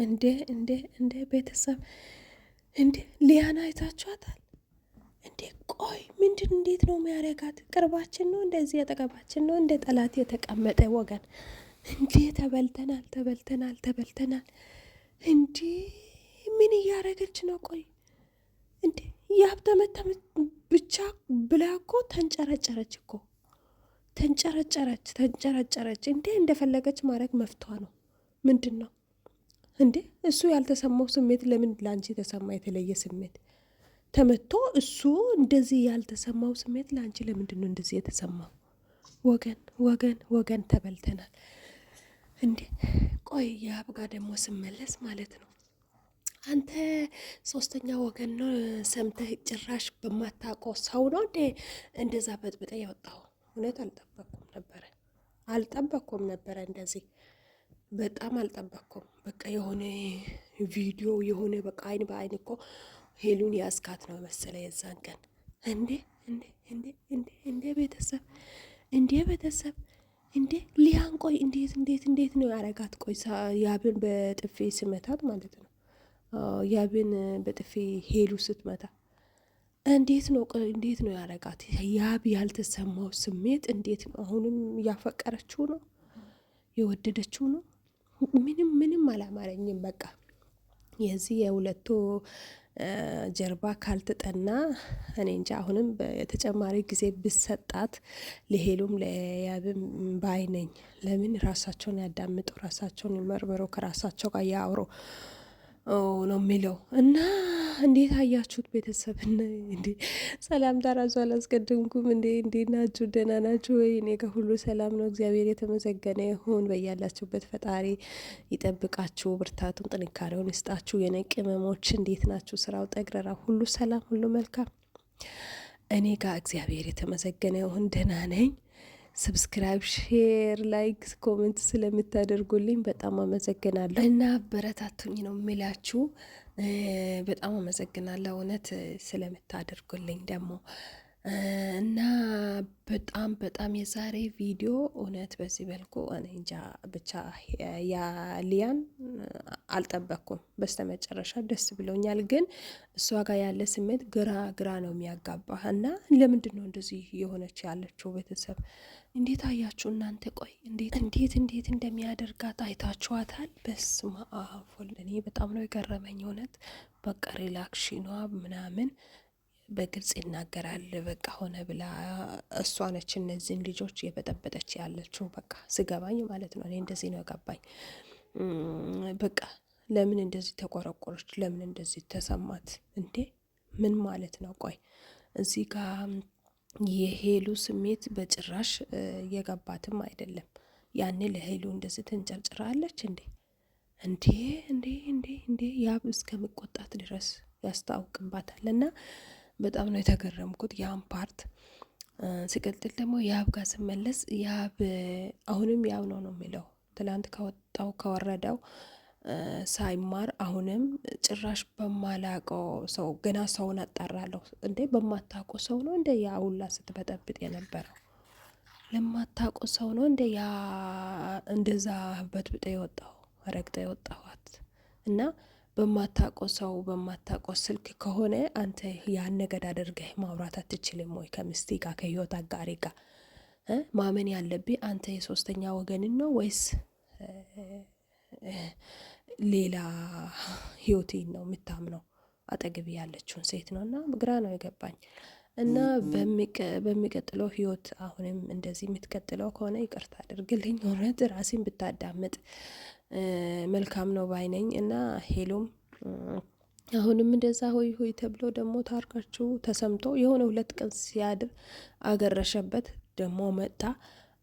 እንዴ እንዴ እንዴ ቤተሰብ እንዴ ሊያና አይታችኋታል እንዴ? ቆይ ምንድን እንዴት ነው የሚያረጋት? ቅርባችን ነው እንደዚህ አጠገባችን ነው እንደ ጠላት የተቀመጠ ወገን እንዴ? ተበልተናል ተበልተናል ተበልተናል። እንዴ ምን እያረገች ነው? ቆይ እንዴ የሀብተመታ ብቻ ብላ እኮ ተንጨረጨረች እኮ ተንጨረጨረች። እንዴ እንደፈለገች ማድረግ መፍቷ ነው። ምንድን ነው እንዴ? እሱ ያልተሰማው ስሜት ለምን ለአንቺ የተሰማ? የተለየ ስሜት ተመቶ እሱ እንደዚህ ያልተሰማው ስሜት ለአንቺ ለምንድን ነው እንደዚህ የተሰማው? ወገን ወገን ወገን ተበልተናል እንዴ። ቆይ የአብ ጋር ደግሞ ስመለስ ማለት ነው አንተ ሶስተኛ ወገን ነው ሰምተህ ጭራሽ በማታውቀው ሰው ነው እንዴ እንደዛ በጥብጠ ያወጣው? እውነት አልጠበኩም ነበረ እንደዚህ በጣም አልጠበኩም። በቃ የሆነ ቪዲዮ የሆነ በቃ አይን በአይን እኮ ሄሉን ያስካት ነው መሰለ የዛን ቀን። እንዴ እንዴ እንዴ እንዴ እንዴ ቤተሰብ እንዴ ሊያን ቆይ እንዴት ነው ያረጋት? ቆይ ያብን በጥፊ ስመታት ማለት ነው ያብን በጥፊ ሄሉ ስትመታ እንዴት ነው ያረጋት? ያብ ያልተሰማው ስሜት እንዴት ነው? አሁንም እያፈቀረችው ነው የወደደችው ነው። ምንም አላማረኝም። በቃ የዚህ የሁለቱ ጀርባ ካልተጠና እኔ እንጃ። አሁንም በተጨማሪ ጊዜ ብሰጣት ለሄሉም ለያብም ባይ ነኝ። ለምን ራሳቸውን ያዳምጡ፣ ራሳቸውን ይመርምሩ፣ ከራሳቸው ጋር ያውሩ ነው የሚለው። እና እንዴት አያችሁት ቤተሰብ? እንዴ ሰላምታ ራሱ አላስቀድምኩም። እንዴ ናችሁ? ደህና ናችሁ ወይ? እኔ ጋር ሁሉ ሰላም ነው፣ እግዚአብሔር የተመሰገነ ይሁን። በያላችሁበት ፈጣሪ ይጠብቃችሁ፣ ብርታቱን ጥንካሬውን ይስጣችሁ። የኔ ቅመሞች እንዴት ናችሁ? ስራው ጠግረራ ሁሉ ሰላም፣ ሁሉ መልካም። እኔ ጋር እግዚአብሔር የተመሰገነ ይሁን ደህና ነኝ። ሰብስክራይብ፣ ሼር፣ ላይክ፣ ኮሜንት ስለምታደርጉልኝ በጣም አመሰግናለሁ እና አበረታቱኝ ነው የሚላችሁ። በጣም አመሰግናለሁ እውነት ስለምታደርጉልኝ ደግሞ እና በጣም የዛሬ ቪዲዮ እውነት በዚህ መልኩ እኔ እንጃ ብቻ ሊያን አልጠበቅኩም። በስተመጨረሻ ደስ ብሎኛል። ግን እሷ ጋር ያለ ስሜት ግራ ነው የሚያጋባ እና ለምንድን ነው እንደዚህ የሆነች ያለችው? ቤተሰብ እንዴት አያችሁ እናንተ? ቆይ እንዴት እንደሚያደርጋት አይታችኋታል? በስመ አብ ወልድ። እኔ በጣም ነው የገረመኝ እውነት። በቃ ሪላክሽኗ ምናምን በግልጽ ይናገራል። በቃ ሆነ ብላ እሷ ነች እነዚህን ልጆች የበጠበጠች ያለችው። በቃ ስገባኝ ማለት ነው እኔ እንደዚህ ነው የገባኝ። በቃ ለምን እንደዚህ ተቆረቆረች? ለምን እንደዚህ ተሰማት? እንዴ ምን ማለት ነው? ቆይ እዚህ ጋር የሄሉ ስሜት በጭራሽ የገባትም አይደለም። ያኔ ለሄሉ እንደዚህ ተንጨርጭራለች እንዴ ያብ እስከመቆጣት ድረስ ያስታውቅባታል። እና በጣም ነው የተገረምኩት ያን ፓርት። ሲቀጥል ደግሞ ያብ ጋር ስመለስ ያብ አሁንም ያው ነው የሚለው። ትላንት ከወረደው ሳይማር አሁንም ጭራሽ በማላቀው ሰው ገና ሰውን አጣራለሁ። እንዴ በማታውቀው ሰው ነው እንደ ያ ሁላ ስትበጠብጥ የነበረው? ለማታውቀው ሰው ነው እንደ ያ እንደዛ በጥብጠ የወጣው ረግጠ የወጣዋት? እና በማታውቀው ሰው በማታውቀው ስልክ ከሆነ አንተ ያን ነገር አድርገህ ማውራት አትችልም ወይ? ከሚስቴ ጋር ከህይወት አጋሪ ጋር ማመን ያለብህ አንተ የሶስተኛ ወገንን ነው ወይስ ሌላ ህይወቴን ነው የምታምነው? አጠገብ ያለችውን ሴት ነው። እና ግራ ነው የገባኝ። እና በሚቀጥለው ህይወት አሁንም እንደዚህ የምትቀጥለው ከሆነ ይቅርታ አድርግልኝ። እውነት ራሴን ብታዳምጥ መልካም ነው ባይነኝ። እና ሄሎም አሁንም እንደዛ ሆይ ተብሎ ደግሞ ታርካችሁ ተሰምቶ የሆነ 2 ቀን ሲያድር አገረሸበት ደግሞ መጣ።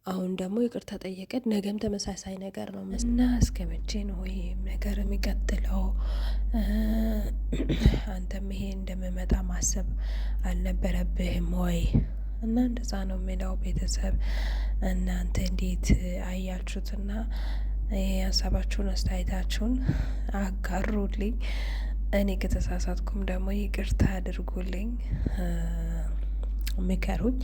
አሁን ደግሞ ይቅርታ ጠየቀ። ነገም ተመሳሳይ ነገር ነው እና እስከ መቼ ነው ይሄ ነገር የሚቀጥለው? አንተም ይሄ እንደምመጣ ማሰብ አልነበረብህም ወይ? እና እንደዛ ነው የሚለው ቤተሰብ። እናንተ እንዴት አያችሁትና ሀሳባችሁን አስተያየታችሁን አጋሩልኝ። እኔ ከተሳሳትኩም ደግሞ ይቅርታ አድርጉልኝ፣ ምከሩኝ።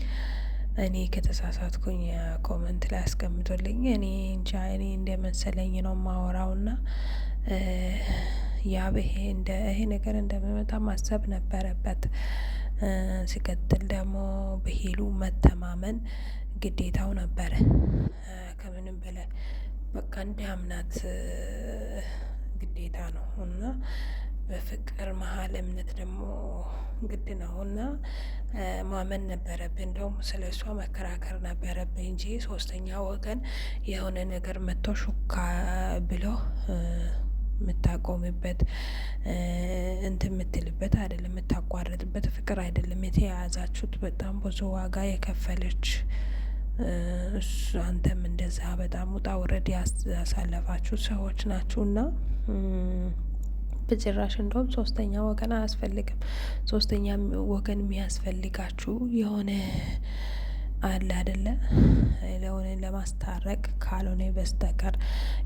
እኔ ከተሳሳትኩኝ ኮመንት ላይ አስቀምጡልኝ። እኔ እንጃ እኔ እንደመሰለኝ ነው ማወራውና ያብ ይሄ ነገር እንደሚመጣ ማሰብ ነበረበት። ሲቀጥል ደግሞ በሄሉ መተማመን ግዴታው ነበረ። ከምንም በላይ በቃ እንዲያምናት ግዴታ ነው እና በፍቅር መሀል እምነት ደግሞ ግድ ነው እና ማመን ነበረብን። እንደውም ስለ እሷ መከራከር ነበረብኝ እንጂ ሶስተኛ ወገን የሆነ ነገር መጥቶ ሹካ ብሎ የምታቆምበት እንትን የምትልበት አይደለም፣ የምታቋርጥበት ፍቅር አይደለም። የተያያዛችሁት በጣም ብዙ ዋጋ የከፈለች አንተም እንደዛ በጣም ውጣ ውረድ ያሳለፋችሁ ሰዎች ናችሁና በጭራሽ እንደውም ሶስተኛ ወገን አያስፈልግም። ሶስተኛ ወገን የሚያስፈልጋችሁ የሆነ አለ አይደለ ለሆነ ለማስታረቅ ካልሆነ በስተቀር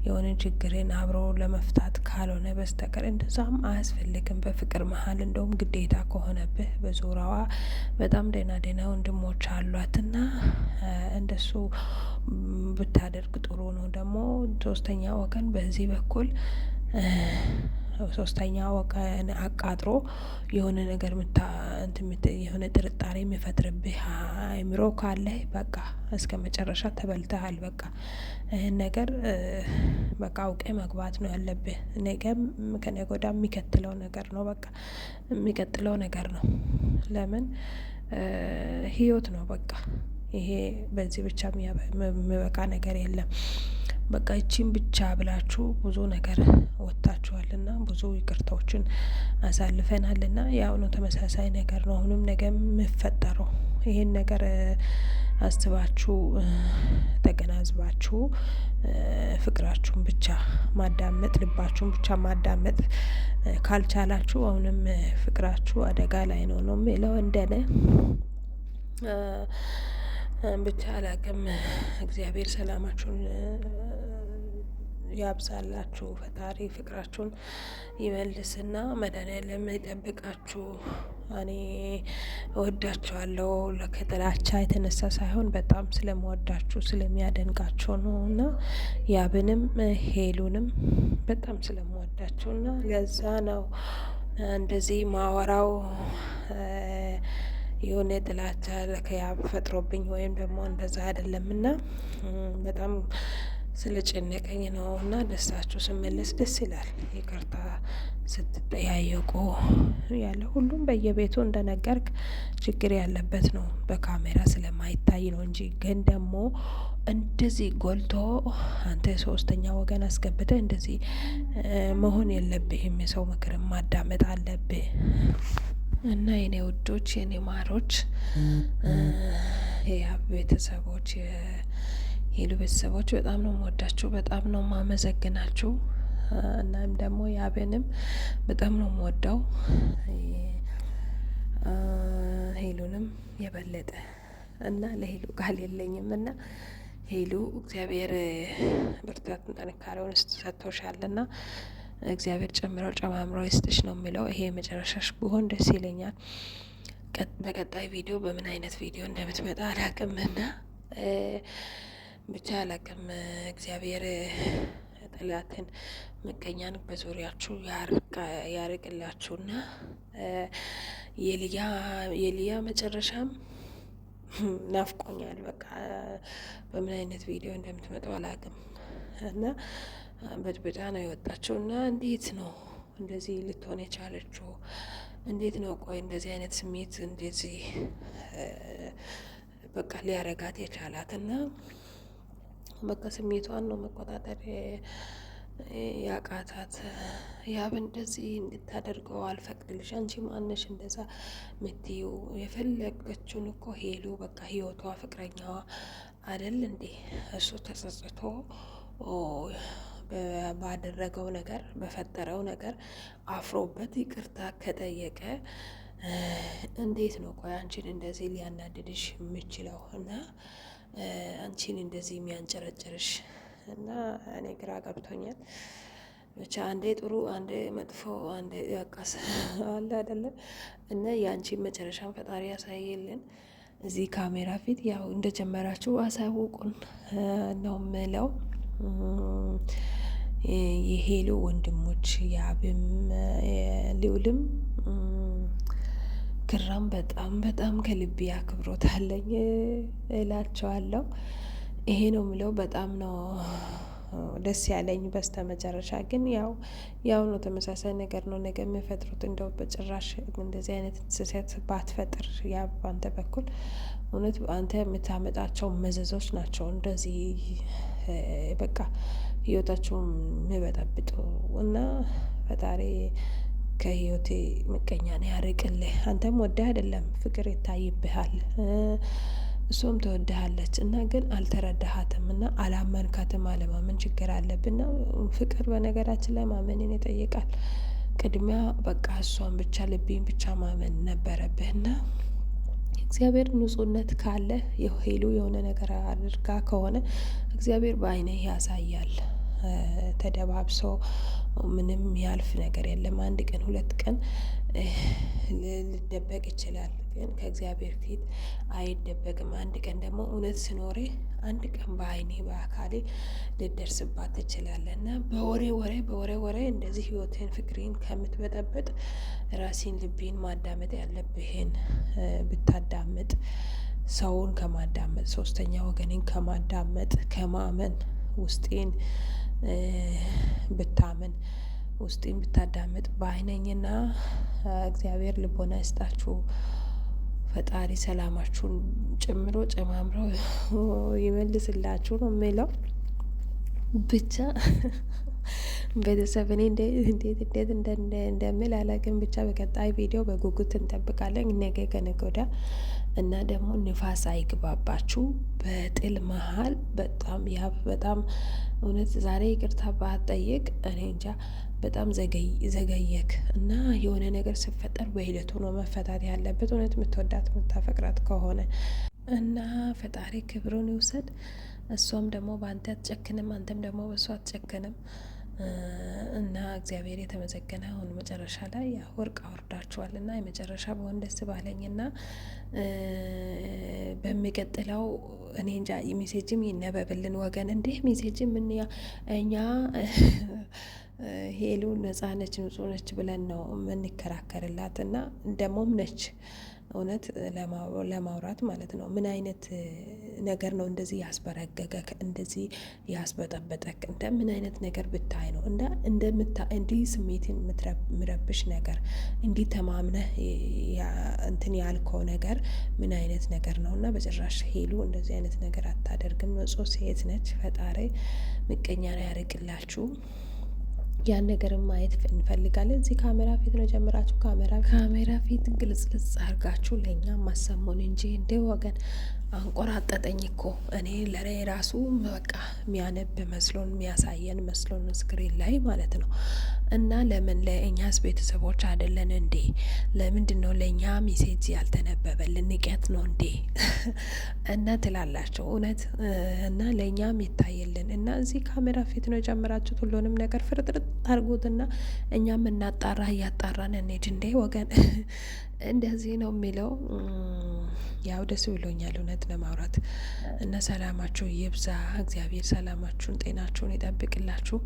የሆነ ችግርን አብሮ ለመፍታት ካልሆነ በስተቀር እንደዛም አያስፈልግም። በፍቅር መሀል እንደውም ግዴታ ከሆነብህ በዙሪያዋ በጣም ደህና ወንድሞች አሏትና እንደሱ ብታደርግ ጥሩ ነው። ደግሞ ሶስተኛ ወገን በዚህ በኩል ሶስተኛ ወገን አቃጥሮ የሆነ ነገር የሆነ ጥርጣሬ የሚፈጥርብህ አእምሮ ካለ በቃ እስከ መጨረሻ ተበልተሃል። በቃ ይህን ነገር በቃ አውቄ መግባት ነው ያለብህ። ነገም ከነገ ወዲያ የሚከትለው ነገር ነው። በቃ የሚቀጥለው ነገር ነው። ለምን ህይወት ነው በቃ ይሄ በዚህ ብቻ የሚበቃ ነገር የለም። በቃ ይቺን ብቻ ብላችሁ ብዙ ነገር ወጥታችኋልና ብዙ ይቅርታዎችን አሳልፈናልና ያው ነው ተመሳሳይ ነገር ነው አሁንም ነገ የምፈጠረው። ይሄን ነገር አስባችሁ ተገናዝባችሁ ፍቅራችሁን ብቻ ማዳመጥ ልባችሁን ብቻ ማዳመጥ ካልቻላችሁ አሁንም ፍቅራችሁ አደጋ ላይ ነው የሚለው እንደኔ ብቻ አላቅም። እግዚአብሔር ሰላማችሁን ያብዛላችሁ። ፈጣሪ ፍቅራችሁን ይመልስና መድኃኒዓለም ይጠብቃችሁ። እኔ እወዳችኋለሁ ከጥላቻ የተነሳ ሳይሆን በጣም ስለምወዳችሁ ስለሚያደንቃችሁ ነው እና ያብንም ሄሉንም በጣም ስለምወዳችሁ እና ለዛ ነው እንደዚህ ማወራው። የሆነ ጥላቻ ከያብ ፈጥሮብኝ ወይም ደግሞ እንደዛ አይደለምና በጣም ስለጨነቀኝ ነው። እና ደስታችሁ ስመለስ ደስ ይላል። ይቅርታ ስትጠያየቁ ያለ ሁሉም በየቤቱ እንደነገርክ ችግር ያለበት ነው፣ በካሜራ ስለማይታይ ነው እንጂ ግን ደግሞ እንደዚህ ጎልቶ አንተ ሶስተኛ ወገን አስገብተህ እንደዚህ መሆን የለብህም። የሰው ምክርም ማዳመጥ አለብህ። እና የኔ ውዶች የኔ ማሮች የያብ ቤተሰቦች የሄሉ ቤተሰቦች በጣም ነው የምወዳችሁ፣ በጣም ነው የማመሰግናችሁ። እናም ደግሞ ያብንም በጣም ነው የምወደው፣ ሄሉንም የበለጠ እና ለሄሉ ቃል የለኝም እና ሄሉ እግዚአብሔር ብርታቱን ጥንካሬውን ሰጥቶሻልና እግዚአብሔር ጨምረው ጨማምረው ይስጥሽ ነው የሚለው። ይሄ መጨረሻሽ ቢሆን ደስ ይለኛል። በቀጣይ ቪዲዮ በምን አይነት ቪዲዮ እንደምትመጣ አላቅምና ብቻ አላቅም። እግዚአብሔር ጠላትን ምቀኛን በዙሪያችሁ ያርቅላችሁና የሊያ መጨረሻም ናፍቆኛል። በቃ በምን አይነት ቪዲዮ እንደምትመጣው አላቅም እና በጥብጣ ነው የወጣችው እና እንዴት ነው እንደዚህ ልትሆን የቻለችው? እንዴት ነው ቆይ እንደዚህ አይነት ስሜት እንደዚህ በቃ ሊያረጋት የቻላት? እና በቃ ስሜቷን ነው መቆጣጠር ያቃታት። ያብ እንደዚህ እንድታደርገው አልፈቅድልሽ። አንቺ ማነሽ እንደዛ ምትይው? የፈለገችውን እኮ ሄሉ በቃ ህይወቷ ፍቅረኛዋ አይደል እንዴ? እሱ ተጸጽቶ ባደረገው ነገር በፈጠረው ነገር አፍሮበት ይቅርታ ከጠየቀ እንዴት ነው ቆይ አንቺን እንደዚህ ሊያናድድሽ የሚችለው? እና አንቺን እንደዚህ የሚያንጨረጭርሽ? እና እኔ ግራ ገብቶኛል። ብቻ አንዴ ጥሩ አንዴ መጥፎ አንዴ ያቃስ አለ አይደለም። እና የአንቺን መጨረሻን ፈጣሪ ያሳየልን። እዚህ ካሜራ ፊት ያው እንደጀመራችሁ አሳውቁን ነው ምለው። የሄሉ ወንድሞች የአብም ልዑልም ክራም በጣም በጣም ከልቤ አክብሮታለኝ እላቸዋለሁ። ይሄ ነው ምለው። በጣም ነው ደስ ያለኝ። በስተ መጨረሻ ግን ያው ነው፣ ተመሳሳይ ነገር ነው ነገ የሚፈጥሩት። እንደው በጭራሽ እንደዚህ አይነት ስህተት ባትፈጥር ያ በአንተ በኩል እውነት አንተ የምታመጣቸው መዘዞች ናቸው እንደዚህ በቃ ህይወታቸውን የሚበጠብጡ እና ፈጣሪ ከህይወቴ ምቀኛን ያርቅልህ። አንተም ወደህ አይደለም ፍቅር ይታይብሃል፣ እሷም ትወድሃለች እና ግን አልተረዳሃትም እና አላመንካትም። አለማመን ችግር አለብና ፍቅር በነገራችን ላይ ማመንን ይጠይቃል። ቅድሚያ በቃ እሷን ብቻ ልቤን ብቻ ማመን ነበረብህና እግዚአብሔር ንጹህነት ካለ ሄሉ የሆነ ነገር አድርጋ ከሆነ እግዚአብሔር በዓይንህ ያሳያል። ተደባብሶ ምንም ያልፍ ነገር የለም። አንድ ቀን ሁለት ቀን ሊደበቅ ይችላል፣ ግን ከእግዚአብሔር ፊት አይደበቅም። አንድ ቀን ደግሞ እውነት ስኖሬ አንድ ቀን በዓይኔ በአካሌ ልደርስባት ትችላለህ እና በወሬ ወሬ እንደዚህ ህይወትን ፍቅሬን ከምትበጠበጥ ራሴን ልቤን ማዳመጥ ያለብህን ብታዳምጥ፣ ሰውን ከማዳመጥ ሶስተኛ ወገኔን ከማዳመጥ ከማመን ውስጤን ብታምን ውስጤን ብታዳምጥ ባይነኝና እግዚአብሔር ልቦና ይስጣችሁ። ፈጣሪ ሰላማችሁን ጨምሮ ጨማምሮ ይመልስላችሁ ነው የሚለው። ብቻ ቤተሰብ እኔ እንዴት እንደምል አላውቅም። ብቻ በቀጣይ ቪዲዮ በጉጉት እንጠብቃለን ነገ ከነገ ወዲያ እና ደግሞ ንፋስ አይግባባችሁ በጥል መሀል። በጣም እውነት ዛሬ ይቅርታ ባትጠይቅ እኔ እንጃ በጣም ዘገየክ እና የሆነ ነገር ሲፈጠር በሂደቱ ነው መፈታት ያለበት። እውነት የምትወዳት የምታፈቅራት ከሆነ እና ፈጣሪ ክብሩን ይውሰድ። እሷም ደግሞ በአንተ አትጨክንም፣ አንተም ደግሞ በእሷ አትጨክንም እና እግዚአብሔር የተመሰገነ አሁን መጨረሻ ላይ ወርቅ አወርዳችኋል እና የመጨረሻ በሆን ደስ ባለኝና በሚቀጥለው እኔ እንጃ ሜሴጅም ይነበብልን ወገን። እንዴ ሜሴጅም እኛ ሄሉ ነጻ ነች ንጹህ ነች ብለን ነው የምንከራከርላት እና ደሞም ነች እውነት ለማውራት ማለት ነው። ምን አይነት ነገር ነው እንደዚህ ያስበረገገክ እንደዚህ ያስበጠበጠክ? ምን አይነት ነገር ብታይ ነው እንዲህ ስሜትን ምረብሽ ነገር እንዲህ ተማምነህ እንትን ያልከው ነገር ምን አይነት ነገር ነው? እና በጭራሽ ሄሉ እንደዚህ አይነት ነገር አታደርግም። ንጹህ ሴት ነች። ፈጣሪ ምቀኛ ነው ያርቅላችሁ። ያን ነገርም ማየት እንፈልጋለን። እዚህ ካሜራ ፊት ነው ጀምራችሁ ካሜራ ፊት ግልጽልጽ አርጋችሁ ለእኛ ማሰሙን እንጂ እንደ ወገን አንቆራጠጠኝ እኮ እኔ ለሬ ራሱ በቃ የሚያነብ መስሎን የሚያሳየን መስሎን ስክሪን ላይ ማለት ነው። እና ለምን ለእኛስ ቤተሰቦች አይደለን እንዴ? ለምንድን ነው ለእኛ ሜሴጅ ያልተነበበልን? ንቀት ነው እንዴ? እና ትላላቸው እውነት እና ለእኛም ይታየልን እና እዚህ ካሜራ ፊት ነው የጀመራችሁት። ሁሉንም ነገር ፍርጥርጥ አርጉትና እኛም እናጣራ እያጣራን እንሂድ እንዴ ወገን። እንደዚህ ነው የሚለው። ያው ደስ ብሎኛል እውነት ለማውራት እና ሰላማችሁ ይብዛ። እግዚአብሔር ሰላማችሁን ጤናችሁን ይጠብቅላችሁ።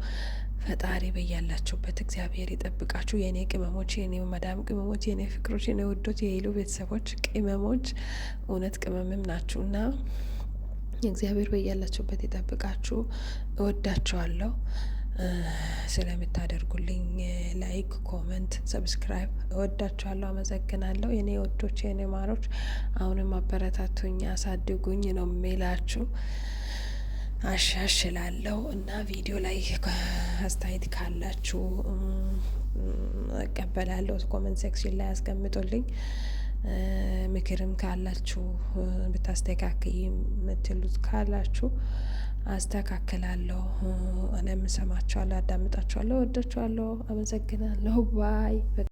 ፈጣሪ በያላችሁበት እግዚአብሔር ይጠብቃችሁ። የእኔ ቅመሞች፣ የእኔ መዳም ቅመሞች፣ የእኔ ፍቅሮች፣ የእኔ ውዶች፣ የሄሉ ቤተሰቦች ቅመሞች እውነት ቅመምም ናችሁና እግዚአብሔር በያላችሁበት ይጠብቃችሁ። እወዳችኋለሁ። ስለምታደርጉልኝ ላይክ፣ ኮመንት፣ ሰብስክራይብ እወዳችኋለሁ። አመሰግናለሁ የኔ ወዶች የኔ ማሮች። አሁንም አበረታቱኝ፣ አሳድጉኝ ነው የሚላችሁ። አሻሽላለሁ እና ቪዲዮ ላይ አስተያየት ካላችሁ እቀበላለሁ። ኮመንት ሴክሽን ላይ አስቀምጡልኝ። ምክርም ካላችሁ ብታስተካክይ የምትሉት ካላችሁ አስተካክላለሁ። እኔም እሰማችኋለሁ፣ አዳምጣችኋለሁ፣ ወዳችኋለሁ። አመሰግናለሁ። ባይ